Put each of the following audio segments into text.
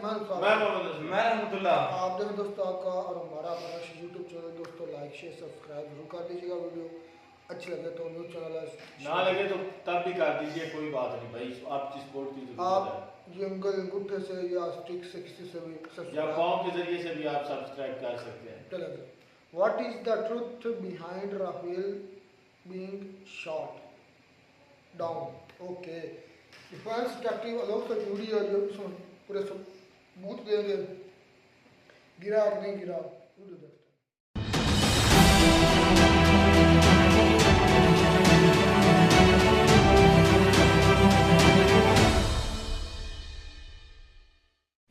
मैं रहमतुल्लाह। आप देखें दोस्तों आपका और हमारा अपना यूट्यूब चैनल दोस्तों लाइक शेयर सब्सक्राइब जरूर कर दीजिएगा। वीडियो अच्छी लगे तो न्यूज़ चैनल ना लगे तो तब भी कर दीजिए, कोई बात नहीं भाई। आपकी सपोर्ट की जरूरत है। आप ये उंगल अंगूठे से या स्टिक से किसी से भी या पाँव के जरिए से भी आप सब्सक्राइब कर सकते हैं। चलेगा। What is the truth behind Rafale being shot down? Okay, defence detective Alok सचूड़ी और जो पूरे सबूत देंगे गिरा और नहीं गिरा। वीडियो देखते हैं।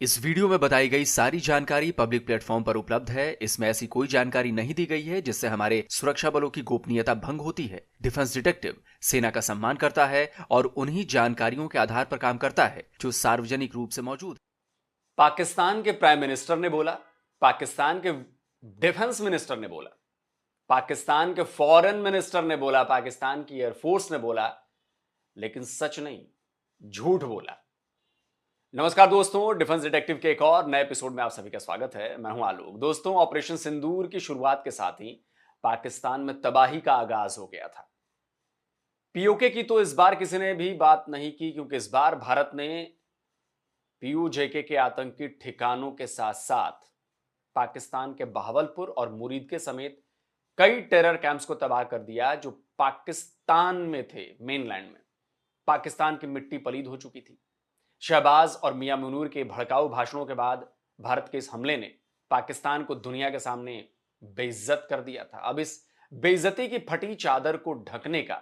इस वीडियो में बताई गई सारी जानकारी पब्लिक प्लेटफॉर्म पर उपलब्ध है। इसमें ऐसी कोई जानकारी नहीं दी गई है जिससे हमारे सुरक्षा बलों की गोपनीयता भंग होती है। डिफेंस डिटेक्टिव सेना का सम्मान करता है और उन्हीं जानकारियों के आधार पर काम करता है जो सार्वजनिक रूप से मौजूद है। पाकिस्तान के प्राइम मिनिस्टर ने बोला, पाकिस्तान के डिफेंस मिनिस्टर ने बोला, पाकिस्तान के फॉरेन मिनिस्टर ने बोला, पाकिस्तान की एयरफोर्स ने बोला, लेकिन सच नहीं, झूठ बोला। नमस्कार दोस्तों, डिफेंस डिटेक्टिव के एक और नए एपिसोड में आप सभी का स्वागत है। मैं हूं आलोक। दोस्तों, ऑपरेशन सिंदूर की शुरुआत के साथ ही पाकिस्तान में तबाही का आगाज हो गया था। पीओके की तो इस बार किसी ने भी बात नहीं की, क्योंकि इस बार भारत ने पीओजेके के आतंकी ठिकानों के साथ साथ पाकिस्तान के बहावलपुर और मुरीद के समेत कई टेरर कैंप्स को तबाह कर दिया जो पाकिस्तान में थे। मेनलैंड में पाकिस्तान की मिट्टी पलीद हो चुकी थी। शहबाज और मियां मुनूर के भड़काऊ भाषणों के बाद भारत के इस हमले ने पाकिस्तान को दुनिया के सामने बेइज्जत कर दिया था। अब इस बेइज्जती की फटी चादर को ढकने का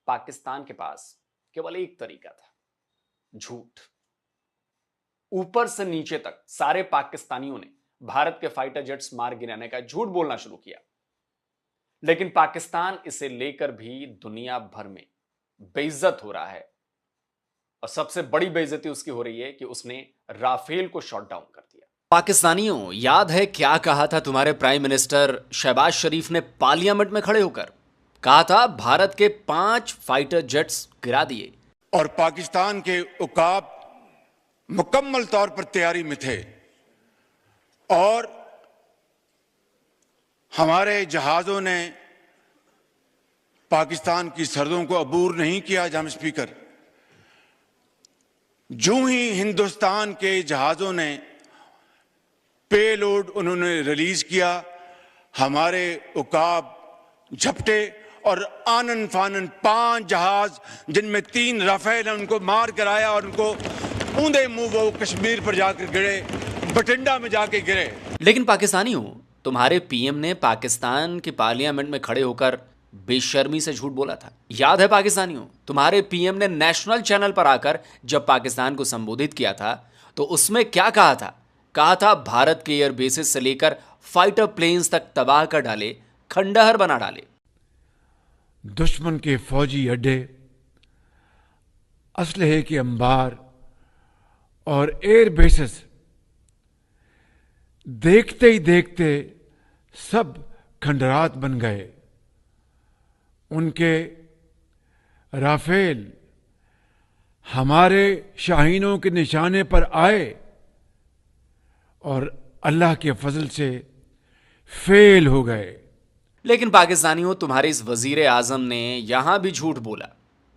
पाकिस्तान के पास केवल एक तरीका था, झूठ। ऊपर से नीचे तक सारे पाकिस्तानियों ने भारत के फाइटर जेट्स मार गिराने का झूठ बोलना शुरू किया, लेकिन पाकिस्तान इसे लेकर भी दुनिया भर में बेइज्जत हो रहा है। और सबसे बड़ी बेइज्जती उसकी हो रही है कि उसने राफेल को शॉट डाउन कर दिया। पाकिस्तानियों, याद है क्या कहा था तुम्हारे प्राइम मिनिस्टर शहबाज शरीफ ने पार्लियामेंट में खड़े होकर? कहा था भारत के 5 फाइटर जेट्स गिरा दिए। और पाकिस्तान के उकाब मुकम्मल तौर पर तैयारी में थे और हमारे जहाजों ने पाकिस्तान की सरहदों को अबूर नहीं किया। जम स्पीकर, जो ही हिंदुस्तान के जहाजों ने पेलोड उन्होंने रिलीज किया, हमारे उकाब झपटे और आनन फानन 5 जहाज जिनमें 3 राफेल हैं उनको मार कराया और उनको ऊंधे मुंह वो कश्मीर पर जाकर गिरे, बठिंडा में जाके गिरे। लेकिन पाकिस्तानियों, तुम्हारे पीएम ने पाकिस्तान की पार्लियामेंट में खड़े होकर बेशर्मी से झूठ बोला था। याद है पाकिस्तानियों, तुम्हारे पीएम ने नेशनल चैनल पर आकर जब पाकिस्तान को संबोधित किया था तो उसमें क्या कहा था? कहा था भारत के एयर बेसिस से लेकर फाइटर प्लेन्स तक तबाह कर डाले, खंडहर बना डाले। दुश्मन के फौजी अड्डे, असलहे के अंबार और एयर बेसिस देखते ही देखते सब खंडरात बन गए। उनके राफेल हमारे शाहीनों के निशाने पर आए और अल्लाह के फजल से फेल हो गए। लेकिन पाकिस्तानियों, तुम्हारे इस वजीर आजम ने यहां भी झूठ बोला।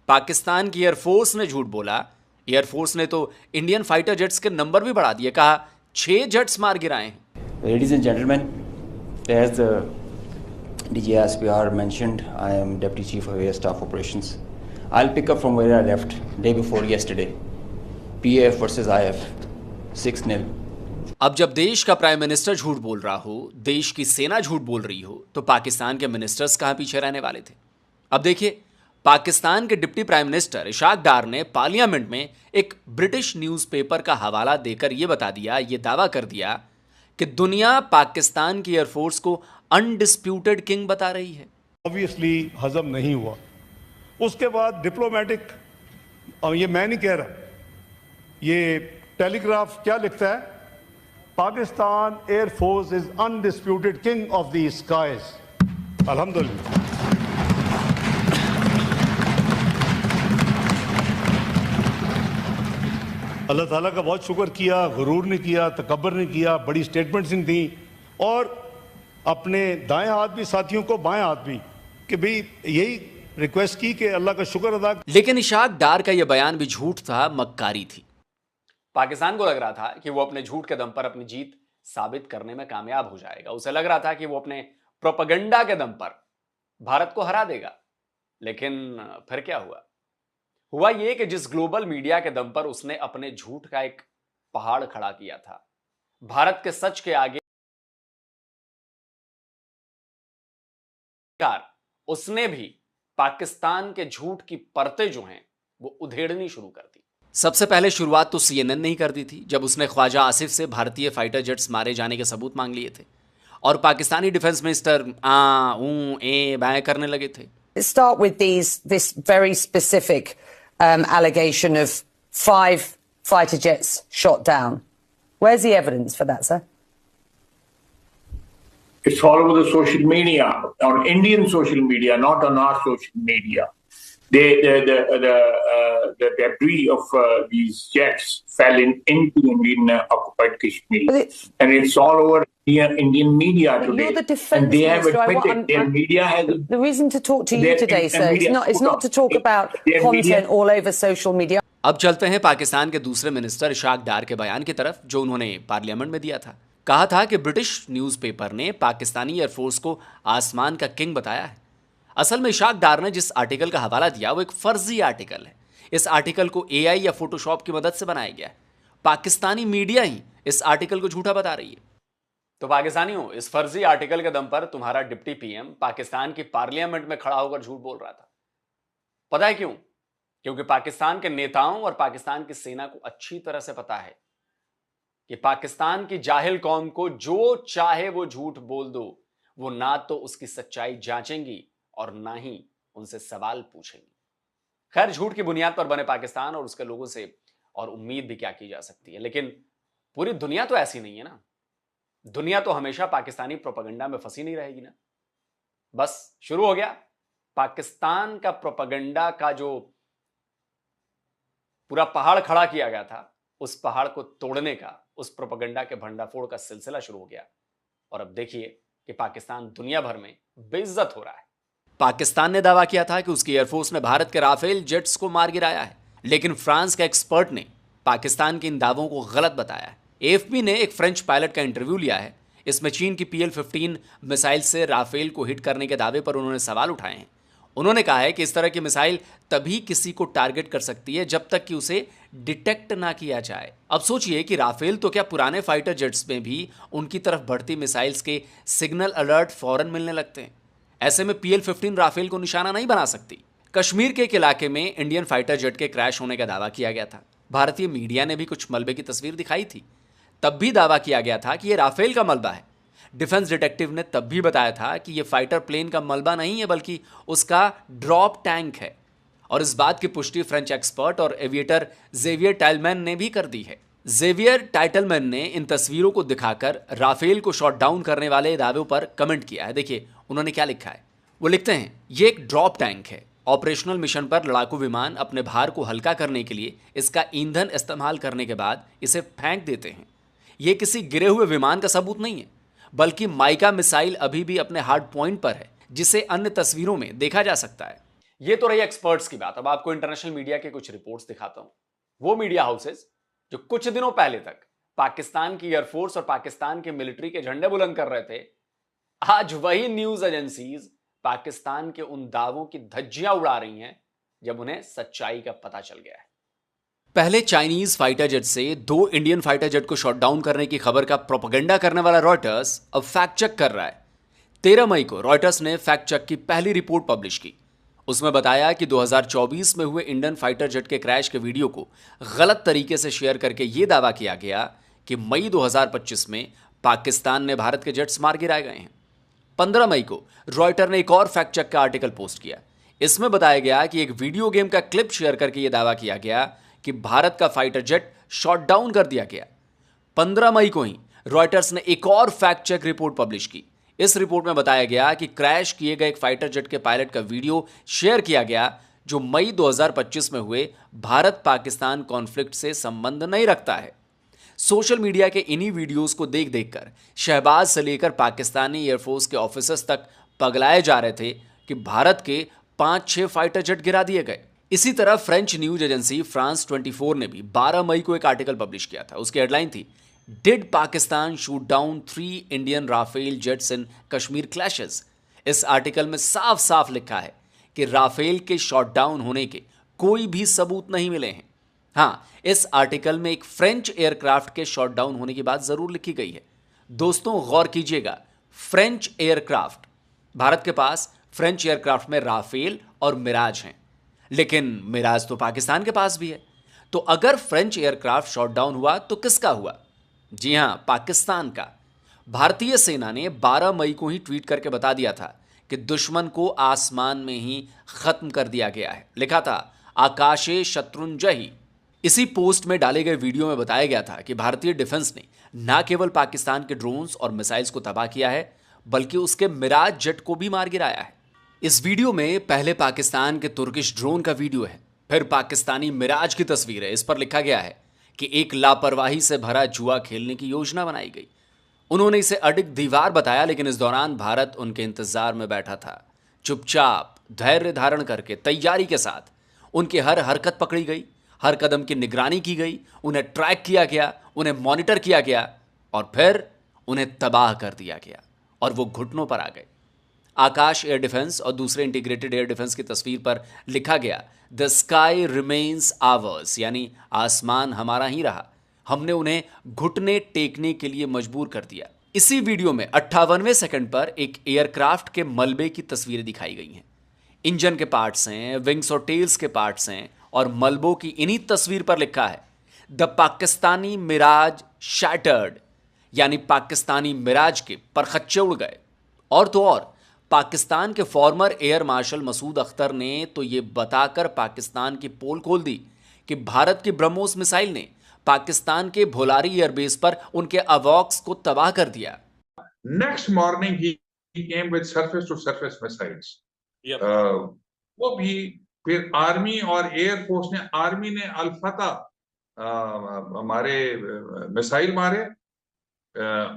पाकिस्तान की एयरफोर्स ने झूठ बोला। एयरफोर्स ने तो इंडियन फाइटर जेट्स के नंबर भी बढ़ा दिए। कहा 6 जेट्स मार गिराए हैं। Ladies and gentleman, as the DGSPR mentioned, I am Deputy Chief of Air Staff Operations. I'll pick up from where I left day before yesterday. PAF versus IF 6-0. अब जब देश का प्राइम मिनिस्टर झूठ बोल रहा हो, देश की सेना झूठ बोल रही हो, तो पाकिस्तान के मिनिस्टर्स कहां पीछे रहने वाले थे? अब देखिए, पाकिस्तान के डिप्टी प्राइम मिनिस्टर इशाक डार ने पार्लियामेंट में एक ब्रिटिश न्यूज़पेपर का हवाला देकर यह बता दिया, यह दावा कर दिया कि दुनिया पाकिस्तान की एयरफोर्स को अनडिस्प्यूटेड किंग बता रही है। ऑब्वियसली हजम नहीं हुआ। उसके बाद डिप्लोमेटिक, ये मैं नहीं कह रहा, ये टेलीग्राफ क्या लिखता है? Pakistan air force is undisputed king of the skies. अल्हम्दुलिल्लाह। अल्लाह ताला का बहुत शुक्र किया, गुरूर नहीं किया, तकब्बर नहीं किया, बड़ी स्टेटमेंट्स नहीं थी, और अपने दाएं हाथ भी साथियों को बाएं हाथ भी, कि भाई यही रिक्वेस्ट की कि अल्लाह का शुक्र अदा। लेकिन इशाक डार का यह बयान भी झूठ था, मक्कारी थी। पाकिस्तान को लग रहा था कि वो अपने झूठ के दम पर अपनी जीत साबित करने में कामयाब हो जाएगा। उसे लग रहा था कि वो अपने प्रोपेगेंडा के दम पर भारत को हरा देगा। लेकिन फिर क्या हुआ? हुआ ये कि जिस ग्लोबल मीडिया के दम पर उसने अपने झूठ का एक पहाड़ खड़ा किया था, भारत के सच के आगे उसने भी पाकिस्तान के झूठ की परतें जो हैं वो उधेड़नी शुरू कर दी। सबसे पहले शुरुआत तो CNN ने ही कर दी थी, जब उसने ख्वाजा आसिफ से भारतीय फाइटर जेट्स मारे जाने के सबूत मांग लिए थे और पाकिस्तानी डिफेंस मिनिस्टर बाएं करने लगे थे। Let's start with this very specific allegation of 5 fighter jets shot down. Where's the evidence for that, sir? It's all over the social media, on Indian social media, not on our social media. The debris of these jets fell into Indian occupied Kashmir, and it's all over Indian media today. You're the defense and they have minister. admitted their media has. The reason to talk to you today, sir, is not to talk about content all over social media. अब चलते हैं पाकिस्तान के दूसरे minister Ishaq डार के बयान की तरफ, जो उन्होंने पार्लियामेंट में दिया था। कहा था कि ब्रिटिश न्यूज़पेपर ने पाकिस्तानी एयरफोर्स को आसमान का किंग बताया है। असल में इशाक डार ने जिस आर्टिकल का हवाला दिया वो एक फर्जी आर्टिकल है। इस आर्टिकल को AI या फोटोशॉप की मदद से बनाया गया है। पाकिस्तानी मीडिया ही इस आर्टिकल को झूठा बता रही है। तो पाकिस्तानियों, इस फर्जी आर्टिकल के दम पर तुम्हारा डिप्टी PM पाकिस्तान की पार्लियामेंट में खड़ा होकर झूठ बोल रहा था। पता है क्यों? क्योंकि पाकिस्तान के नेताओं और पाकिस्तान की सेना को अच्छी तरह से पता है कि पाकिस्तान की जाहिल कौम को जो चाहे वो झूठ बोल दो, वो ना तो उसकी सच्चाई जांचेंगी और ना ही उनसे सवाल पूछेंगी। खैर, झूठ की बुनियाद पर बने पाकिस्तान और उसके लोगों से और उम्मीद भी क्या की जा सकती है। लेकिन पूरी दुनिया तो ऐसी नहीं है ना। दुनिया तो हमेशा पाकिस्तानी प्रोपेगेंडा में फंसी नहीं रहेगी ना। बस शुरू हो गया पाकिस्तान का प्रोपेगेंडा का जो पूरा पहाड़ खड़ा किया गया था, उस पहाड़ को तोड़ने का, उस प्रोपेगेंडा के भंडाफोड़ का सिलसिला शुरू हो गया। और अब देखिए कि पाकिस्तान दुनिया भर में बेइज्जत हो रहा है। पाकिस्तान ने दावा किया था कि उसकी एयरफोर्स ने भारत के राफेल जेट्स को मार गिराया है, लेकिन फ्रांस का एक्सपर्ट ने पाकिस्तान के इन दावों को गलत बताया है। AFP ने एक फ्रेंच पायलट का इंटरव्यू लिया है। इसमें चीन की PL-15 मिसाइल से राफेल को हिट करने के दावे पर उन्होंने सवाल उठाए हैं। उन्होंने कहा है कि इस तरह की मिसाइल तभी किसी को टारगेट कर सकती है जब तक कि उसे डिटेक्ट ना किया जाए। अब सोचिए कि राफेल तो क्या, पुराने फाइटर जेट्स में भी उनकी तरफ बढ़ती मिसाइल्स के सिग्नल अलर्ट फौरन मिलने लगते हैं। ऐसे में PL-15 राफेल को निशाना नहीं बना सकती। कश्मीर के एक इलाके में इंडियन फाइटर जेट के क्रैश होने का दावा किया गया था। भारतीय मीडिया ने भी कुछ मलबे की तस्वीर दिखाई थी। तब भी दावा किया गया था कि यह राफेल का मलबा है। डिफेंस डिटेक्टिव ने तब भी बताया था कि यह फाइटर प्लेन का मलबा नहीं है, बल्कि उसका ड्रॉप टैंक है। और इस बात की पुष्टि फ्रेंच एक्सपर्ट और एविएटर जेवियर टाइलमैन ने भी कर दी है। जेवियर टाइटलमैन ने इन तस्वीरों को दिखाकर राफेल को शॉट डाउन करने वाले दावों पर कमेंट किया है। देखिए उन्होंने क्या लिखा है। वो लिखते हैं, ये एक ड्रॉप टैंक है। ऑपरेशनल मिशन पर लड़ाकू विमान अपने भार को हल्का करने के लिए इसका ईंधन इस्तेमाल करने के बाद इसे फेंक देते हैं। यह किसी गिरे हुए विमान का सबूत नहीं है, बल्कि माइका मिसाइल अभी भी अपने हार्ड पॉइंट पर है, जिसे अन्य तस्वीरों में देखा जा सकता है। ये तो रही एक्सपर्ट्स की बात। अब आपको इंटरनेशनल मीडिया के कुछ रिपोर्ट्स दिखाता हूं। वो मीडिया हाउसेस जो कुछ दिनों पहले तक पाकिस्तान की एयरफोर्स और पाकिस्तान के मिलिट्री के झंडे बुलंद कर रहे थे, आज वही न्यूज एजेंसीज पाकिस्तान के उन दावों की धज्जियां उड़ा रही हैं जब उन्हें सच्चाई का पता चल गया है। पहले चाइनीज फाइटर जेट से 2 इंडियन फाइटर जेट को शॉट डाउन करने की खबर का प्रोपेगेंडा करने वाला रॉयटर्स अब फैक्ट चेक कर रहा है। 13 मई को रॉयटर्स ने फैक्ट चेक की पहली रिपोर्ट पब्लिश की। उसमें बताया कि 2024 में हुए इंडियन फाइटर जेट के क्रैश के वीडियो को गलत तरीके से शेयर करके यह दावा किया गया कि मई 2025 में पाकिस्तान में भारत के जेट्स मार गिराए गए हैं। 15 मई को रॉयटर ने एक और फैक्ट चेक का आर्टिकल पोस्ट किया। इसमें बताया गया कि एक वीडियो गेम का क्लिप शेयर करके यह दावा किया गया कि भारत का फाइटर जेट शॉट डाउन कर दिया गया। 15 मई को ही रॉयटर्स ने एक और फैक्ट चेक रिपोर्ट पब्लिश की। इस रिपोर्ट में बताया गया कि क्रैश किए गए एक फाइटर जेट के पायलट का वीडियो शेयर किया गया, जो मई 2025 में हुए भारत पाकिस्तान कॉन्फ्लिक्ट से संबंध नहीं रखता है। सोशल मीडिया के इन्हीं वीडियोस को देख देखकर शहबाज से लेकर पाकिस्तानी एयरफोर्स के ऑफिसर्स तक पगलाए जा रहे थे कि भारत के 5-6 फाइटर जेट गिरा दिए गए। इसी तरह फ्रेंच न्यूज एजेंसी फ्रांस 24 ने भी 12 मई को एक आर्टिकल पब्लिश किया था। उसकी हेडलाइन थी, did Pakistan shoot down 3 Indian Rafale jets in Kashmir clashes. इस आर्टिकल में साफ साफ लिखा है कि राफेल के शॉट डाउन होने के कोई भी सबूत नहीं मिले हैं। हाँ, इस आर्टिकल में एक फ्रेंच एयरक्राफ्ट के शॉट डाउन होने की बात जरूर लिखी गई है। दोस्तों गौर कीजिएगा, फ्रेंच एयरक्राफ्ट, भारत के पास फ्रेंच एयरक्राफ्ट में राफेल और मिराज हैं, लेकिन मिराज तो पाकिस्तान के पास भी है। तो अगर फ्रेंच एयरक्राफ्ट शॉट डाउन हुआ तो किसका हुआ? जी हां, पाकिस्तान का। भारतीय सेना ने 12 मई को ही ट्वीट करके बता दिया था कि दुश्मन को आसमान में ही खत्म कर दिया गया है। लिखा था, आकाशे शत्रुंजयी। इसी पोस्ट में डाले गए वीडियो में बताया गया था कि भारतीय डिफेंस ने न केवल पाकिस्तान के ड्रोन्स और मिसाइल्स को तबाह किया है, बल्कि उसके मिराज जेट को भी मार गिराया है। इस वीडियो में पहले पाकिस्तान के तुर्किश ड्रोन का वीडियो है, फिर पाकिस्तानी मिराज की तस्वीर है। इस पर लिखा गया है कि एक लापरवाही से भरा जुआ खेलने की योजना बनाई गई। उन्होंने इसे अडिग दीवार बताया, लेकिन इस दौरान भारत उनके इंतजार में बैठा था। चुपचाप धैर्य धारण करके तैयारी के साथ उनकी हर हरकत पकड़ी गई, हर कदम की निगरानी की गई, उन्हें ट्रैक किया गया, उन्हें मॉनिटर किया गया और फिर उन्हें तबाह कर दिया गया और वो घुटनों पर आ गए। आकाश एयर डिफेंस और दूसरे इंटीग्रेटेड एयर डिफेंस की तस्वीर पर लिखा गया, द स्काई रिमेन्स आवर्स, यानी आसमान हमारा ही रहा। हमने उन्हें घुटने टेकने के लिए मजबूर कर दिया। इसी वीडियो में 58वें सेकंड पर एक एयरक्राफ्ट के मलबे की तस्वीरें दिखाई गई हैं। इंजन के पार्ट्स हैं, विंग्स और टेल्स के पार्ट्स हैं और मलबों की इन्हीं तस्वीर पर लिखा है, द पाकिस्तानी मिराज शैटर्ड, यानी पाकिस्तानी मिराज के परखच्चे उड़ गए। और तो और पाकिस्तान के former air marshal Masood Akhtar ने तो ये बताकर पाकिस्तान की पोल खोल दी कि भारत की ब्रह्मोस मिसाइल ने पाकिस्तान के भोलारी एयरबेस पर उनके अवॉक्स को तबाह कर दिया। नेक्स्ट मॉर्निंग ही came with surface to surface missiles. वो भी फिर आर्मी और एयरफोर्स ने, आर्मी ने अल-फतह हमारे मिसाइल मारे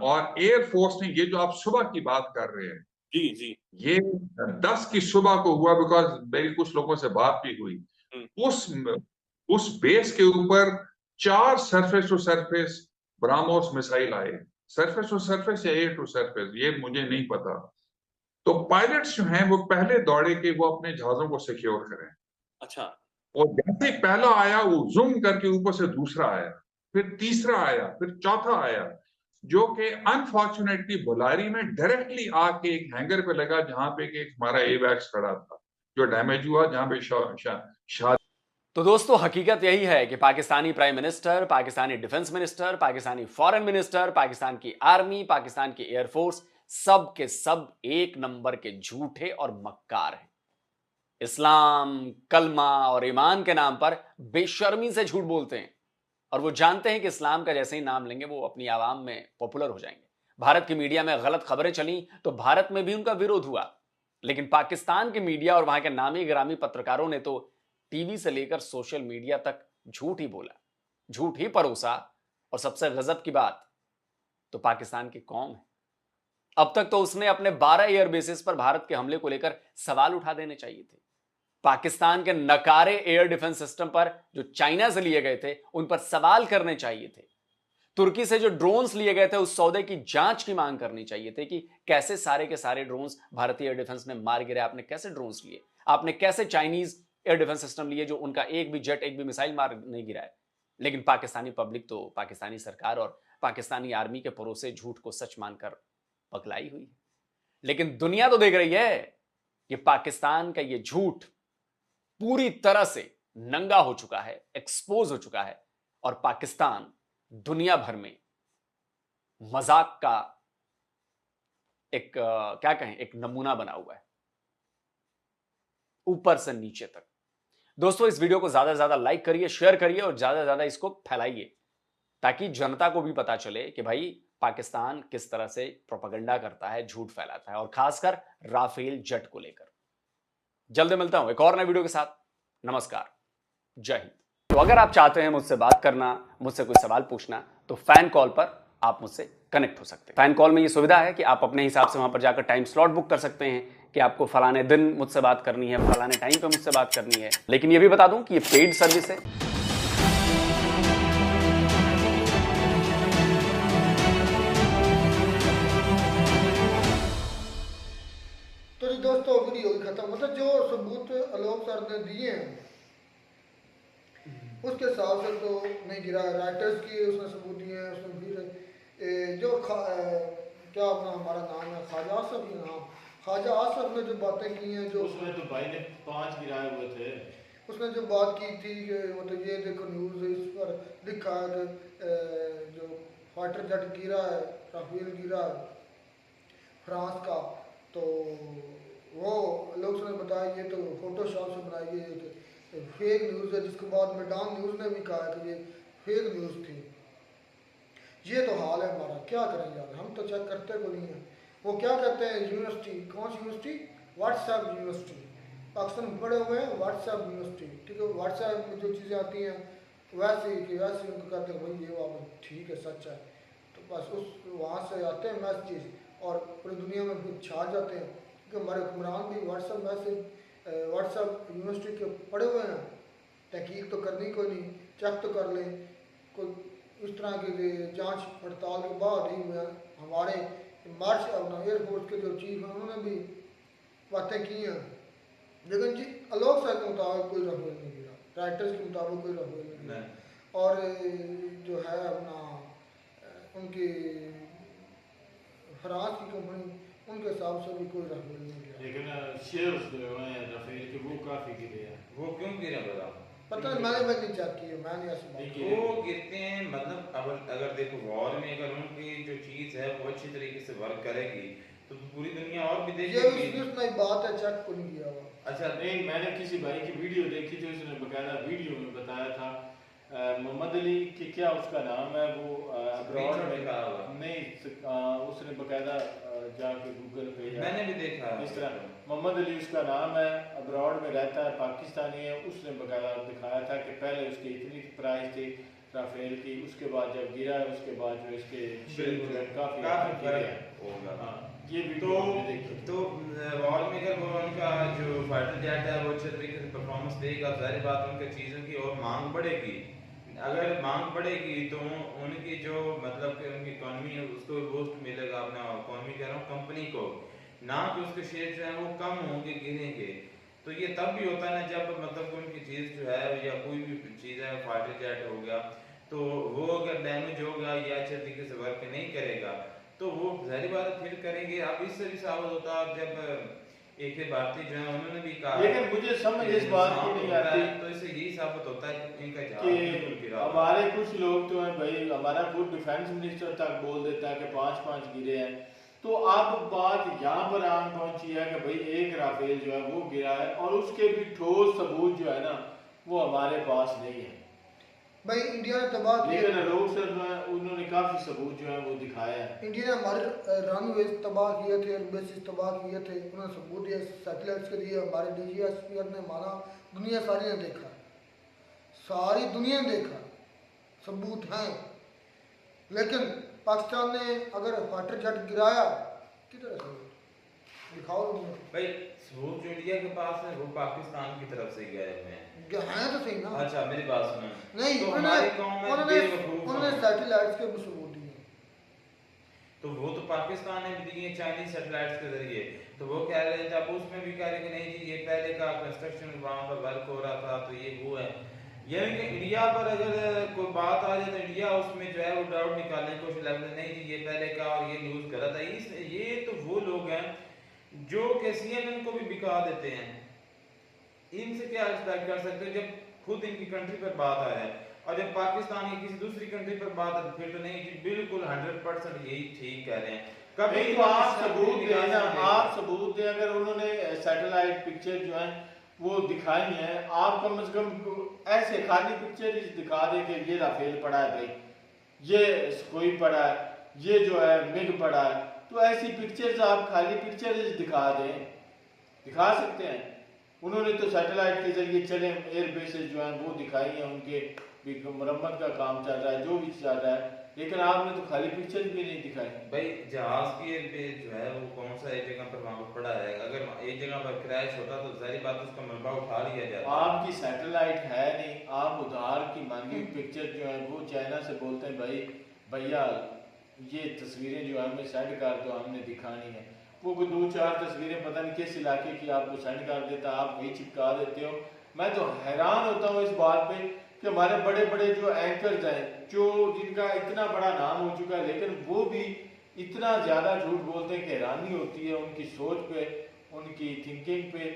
और एयरफोर्स ने, ये जो आप सुबह की बात कर रहे हैं, जी ये 10 की सुबह को हुआ, बिकॉज मेरी कुछ लोगों से बात भी हुई। उस बेस के ऊपर 4 surface to surface BrahMos missile आए, सरफेस टू सरफेस या एयर टू सरफेस, ये मुझे नहीं पता। तो पायलट्स जो हैं वो पहले दौड़े कि वो अपने जहाजों को सिक्योर करें। अच्छा। और जैसे पहला आया वो जूम करके ऊपर से दूसरा आया, फिर तीसरा आया, फिर चौथा आया, जो कि अनफॉर्चुनेटली बुलारी में डायरेक्टली आके एक हैंगर पे लगा, जहां पे एक हमारा एवैक्स खड़ा था जो डैमेज हुआ, जहां पे तो दोस्तों हकीकत यही है कि Pakistani prime minister, Pakistani defence minister, Pakistani foreign minister, Pakistan की आर्मी, पाकिस्तान की एयरफोर्स, सब के सब एक नंबर के झूठे और मक्कार हैं। इस्लाम, कलमा और ईमान के नाम पर बेशर्मी से झूठ बोलते हैं और वो जानते हैं कि इस्लाम का जैसे ही नाम लेंगे वो अपनी आवाम में पॉपुलर हो जाएंगे। भारत की मीडिया में गलत खबरें चली तो भारत में भी उनका विरोध हुआ, लेकिन पाकिस्तान की मीडिया और वहां के नामी गिरामी पत्रकारों ने तो टीवी से लेकर सोशल मीडिया तक झूठ ही बोला, झूठ ही परोसा। और सबसे गजब की बात, तो पाकिस्तान की कौम है। अब तक तो उसने अपने 12 एयरबेसेस पर भारत के हमले को लेकर सवाल उठा देने चाहिए थे। पाकिस्तान के नकारे एयर डिफेंस सिस्टम पर जो चाइना से लिए गए थे उन पर सवाल करने चाहिए थे। तुर्की से जो ड्रोन्स लिए गए थे उस सौदे की जांच की मांग करनी चाहिए थी कि कैसे सारे के सारे ड्रोन्स भारतीय एयर डिफेंस ने मार गिरे। आपने कैसे ड्रोन्स लिए, आपने कैसे चाइनीज एयर डिफेंस सिस्टम लिए जो उनका एक भी जेट, एक भी मिसाइल मार नहीं गिराए। लेकिन पाकिस्तानी पब्लिक तो पाकिस्तानी सरकार और पाकिस्तानी आर्मी के भरोसे झूठ को सच मानकर पगलाई हुई है। लेकिन दुनिया तो देख रही है कि पाकिस्तान का ये झूठ पूरी तरह से नंगा हो चुका है, एक्सपोज हो चुका है और पाकिस्तान दुनिया भर में मजाक का एक क्या कहें, एक नमूना बना हुआ है, ऊपर से नीचे तक। दोस्तों इस वीडियो को ज्यादा से ज्यादा लाइक करिए, शेयर करिए और ज्यादा से ज्यादा इसको फैलाइए ताकि जनता को भी पता चले कि भाई पाकिस्तान किस तरह से प्रोपेगेंडा करता है, झूठ फैलाता है, और खासकर राफेल जेट को लेकर। जल्दी मिलता हूं एक और नए वीडियो के साथ। नमस्कार, जय हिंद। तो अगर आप चाहते हैं मुझसे बात करना, मुझसे कोई सवाल पूछना, तो फैन कॉल पर आप मुझसे कनेक्ट हो सकते हैं। फैन कॉल में ये सुविधा है कि आप अपने हिसाब से वहां पर जाकर टाइम स्लॉट बुक कर सकते हैं कि आपको फलाने दिन मुझसे बात करनी है, फलाने टाइम पे मुझसे बात करनी है। लेकिन ये भी बता दूं कि ये पेड सर्विस है। तो जी दोस्तों, वीडियो ही खत्म। मतलब जो सबूत आलोक सर ने दिए हैं उसके हिसाब से तो नहीं गिरा। राइटर्स की उसने सबूत दिए हैं। उसमें फिर जो क्या अपना हमारा नाम है, ख्वाजा आसफ ही नाम, ख्वाजा आसफ ने जो बातें की हैं, जो उसमें तो भाई ने 5 गिराए हुए थे। उसने जो बात की थी कि मतलब ये देखो न्यूज़ इस पर लिखा है कि जो फाइटर जेट गिरा है, राफेल गिरा है फ्रांस का, तो वो लोग ने बताया ये तो फोटोशॉप से बनाई गई फेक न्यूज़ है, जिसके बाद मैदान न्यूज़ ने भी कहा कि ये फेक न्यूज़ थी। ये तो हाल है हमारा, क्या करें यार, हम तो चेक करते को नहीं है। वो क्या कहते हैं यूनिवर्सिटी, कौन सी यूनिवर्सिटी, व्हाट्सएप यूनिवर्सिटी, पाकिस्तान में पढ़े हुए हैं व्हाट्सएप यूनिवर्सिटी, ठीक है। व्हाट्सएप में जो चीज़ें आती हैं वैसे ही कि वैसे उनको कहते हैं भाई ये वापस ठीक है, सच है, तो बस उस वहाँ से आते हैं मैसेज और पूरी दुनिया में भी छा जाते हैं। क्योंकि हमारे हुक्मरान भी व्हाट्सएप मैसेज, व्हाट्सएप यूनिवर्सिटी के पढ़े हुए हैं। तहकीक तो करनी कोई नहीं, चेक तो कर लें। कोई इस तरह की जांच पड़ताल के बाद ही हमारे मार्च अपना एयरफोर्स के जो चीफ हैं उन्होंने भी बातें की हैं। लेकिन जी आलोक सर के मुताबिक कोई राफेल नहीं गिरा, राइटर्स के मुताबिक कोई राफेल नहीं गिरा, और जो है अपना उनकी फ्रांस की कंपनी, उनके हिसाब से भी कोई राफेल नहीं गिरा। लेकिन शेयर्स जो हैं राफेल के वो काफ़ी गिरे हैं। वो क्यों गिरे बता? पता नहीं, मैंने नहीं चेक किया, मैंने ऐसी बात वो गिरते हैं मतलब अगर देखो वॉर में अगर उनकी जो चीज़ है वो अच्छी तरीके से वर्क करेगी तो पूरी दुनिया और भी देखेगी। ये उसमें बात है, चेक को नहीं किया हुआ। अच्छा नहीं, मैंने किसी भाई की वीडियो देखी थी, उसने बकायदा वीडियो में बताया था मोहम्मद अली कि क्या उसका नाम है, वो अब्रॉड में नहीं, उसने बकायदा जाके गूगल पे मैंने भी देखा इस तरह मोहम्मद अली उसका नाम है, अब्रॉड में रहता है, पाकिस्तानी है। उसने बकायदा दिखाया था कि पहले उसकी इतनी प्राइस थी राफेल की, उसके बाद जब गिरा है उसके बाद जो इसके काफ़ी होगा। ये भी तो वॉर में अगर वो उनका जो फाइटर जेट है वो अच्छे तरीके से परफॉर्मेंस देगा, जाहिर बात उनके चीज़ों की और मांग बढ़ेगी। अगर मांग बढ़ेगी तो उनकी जो मतलब कि उनकी इकॉनमी है उसको बूस्ट मिलेगा, अपना इकॉनमी कह रहा हूँ कंपनी को, ना कि उसके शेयर जो है वो कम होंगे, गिरेंगे। तो ये तब भी होता है ना जब मतलब उनकी चीज़ जो है या कोई भी चीज़ है, फाइटर जेट हो गया, तो वो अगर डैमेज हो गया या अच्छे तरीके से वर्क नहीं करेगा तो वो जाहिर बात फिर करेंगे। अब इससे भी साबित होता है जब एक भारतीय जो है उन्होंने भी कहा, लेकिन मुझे समझ इस बात की नहीं आती, तो इससे यही साबित होता है इनका कि हमारे कुछ लोग तो हैं भाई, हमारा खुद डिफेंस मिनिस्टर तक बोल देता है कि 5-5 गिरे हैं। तो अब बात यहाँ पर आन पहुंची है कि भाई एक राफेल जो है वो गिरा है और उसके भी ठोस सबूत जो है ना वो हमारे पास नहीं है भाई। इंडिया ने तबाह किया, लेकिन लोग सर जो है उन्होंने काफी सबूत जो है वो दिखाया है। इंडिया ने हमारे रनवेज तबाह किए थे, बेसिस तबाह किए थे, उन्होंने सबूत दिए सैटेलाइट्स के दिए। हमारे DGSP ने माना, दुनिया सारी ने देखा, सारी दुनिया ने देखा, सबूत हैं। लेकिन पाकिस्तान ने अगर फाइटर जेट गिराया, किधर है दिखाओ भाई सबूत जो इंडिया के पास है वो पाकिस्तान की तरफ से गए हुए हैं तो सही ना। अच्छा मेरी बात सुनो, नहीं तो उन्होंने सैटेलाइट्स के सबूत दिए, तो वो तो पाकिस्तान ने भी दिए चाइनीज सैटेलाइट्स के जरिए। तो वो कह रहे थे, अब उसमें भी कह रहे कि नहीं जी ये पहले का कंस्ट्रक्शन वहाँ पर वर्क हो रहा था तो ये वो है। यानी कि इंडिया पर अगर कोई बात आ जाए तो इंडिया उसमें जो है वो डाउट निकालने की कोशिश लगता है, नहीं जी ये पहले का और ये न्यूज़ गलत है। ये तो वो लोग हैं जो कि CNN को भी बिका देते हैं। इनसे क्या एक्सपेक्ट कर सकते हो जब खुद इनकी कंट्री पर बात आ जाए, और जब पाकिस्तान की किसी दूसरी कंट्री पर बात आती फिर तो नहीं जी बिल्कुल 100% यही ठीक कह रहे हैं। कभी तो आप सबूत दें ना, आप सबूत दें। अगर उन्होंने सैटेलाइट पिक्चर जो है वो दिखाई है, आप कम से कम ऐसे खाली पिक्चर दिखा दें कि ये राफेल पड़ा है भाई, ये कोई पड़ा है, ये जो है मिग पड़ा है, तो ऐसी पिक्चर्स आप खाली पिक्चर दिखा दें, दिखा सकते हैं। उन्होंने तो सैटेलाइट के जरिए चले एयर बेसेस जो हैं वो दिखाई हैं, उनके भी मरम्मत का काम चल रहा है, जो भी चल रहा है, लेकिन आपने तो खाली पिक्चर भी नहीं दिखाई। भाई जहाज की एयर बेस जो है वो कौन सा एक जगह पर वहाँ पर पड़ा है, अगर एक जगह पर क्रैश होता तो जाहिर बात उसका मलबा उठा लिया जाता। आपकी सैटेलाइट है नहीं, आप उधार की मांगी पिक्चर जो है वो चाइना से बोलते हैं भाई भैया ये तस्वीरें जो हमें सेंड कर दो, हमने दिखानी है। वो 2-4 तस्वीरें पता नहीं किस इलाके की आपको सेंड कर देता, आप वही चिपका देते हो। मैं तो हैरान होता हूँ इस बात पे कि हमारे बड़े बड़े जो एंकर्स हैं, जो जिनका इतना बड़ा नाम हो चुका है, लेकिन वो भी इतना ज़्यादा झूठ बोलते हैं कि हैरानी होती है उनकी सोच पे, उनकी थिंकिंग पे,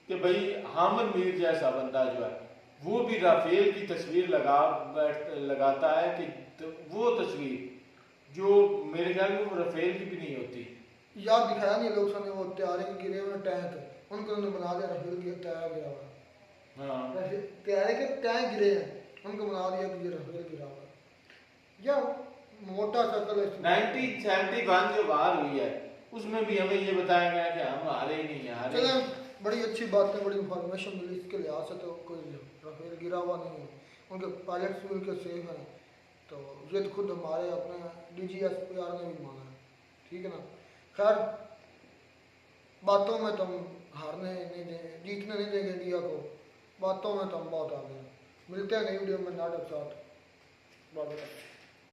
कि भाई हामिद मीर जैसा बंदा जो है वो भी राफेल की तस्वीर लगाता है कि वो तस्वीर जो मेरे ख्याल में वो राफेल की भी नहीं होती। याद दिखाया नहीं लोग सामने, वो तैयारी के गिरे हुए टैंक उनको उन्होंने बना दिया राफेल की तैयार गिरा हुआ। हाँ तैयारी के टैंक गिरे हैं, उनको बना दिया कि ये राफेल गिरा हुआ। या मोटा सर्कल 1971 जो बाहर हुई है उसमें भी हमें ये बताया गया कि हम हारे ही नहीं हारे। चलो बड़ी अच्छी बात है, बड़ी इंफॉर्मेशन मिली, इसके लिहाज से तो कोई राफेल गिरा हुआ नहीं है, उनके पायलट्स भी उनके सेफ हैं। तो ये तो खुद हमारे अपने DGSPR ने भी माना है, ठीक है ना। खैर बातों में तो हम हारने नहीं देंगे, जीतने नहीं देंगे इंडिया को, बातों में तो हम बहुत आगे हैं। मिलते हैं नई वीडियो में नाटक साथ। Bye bye.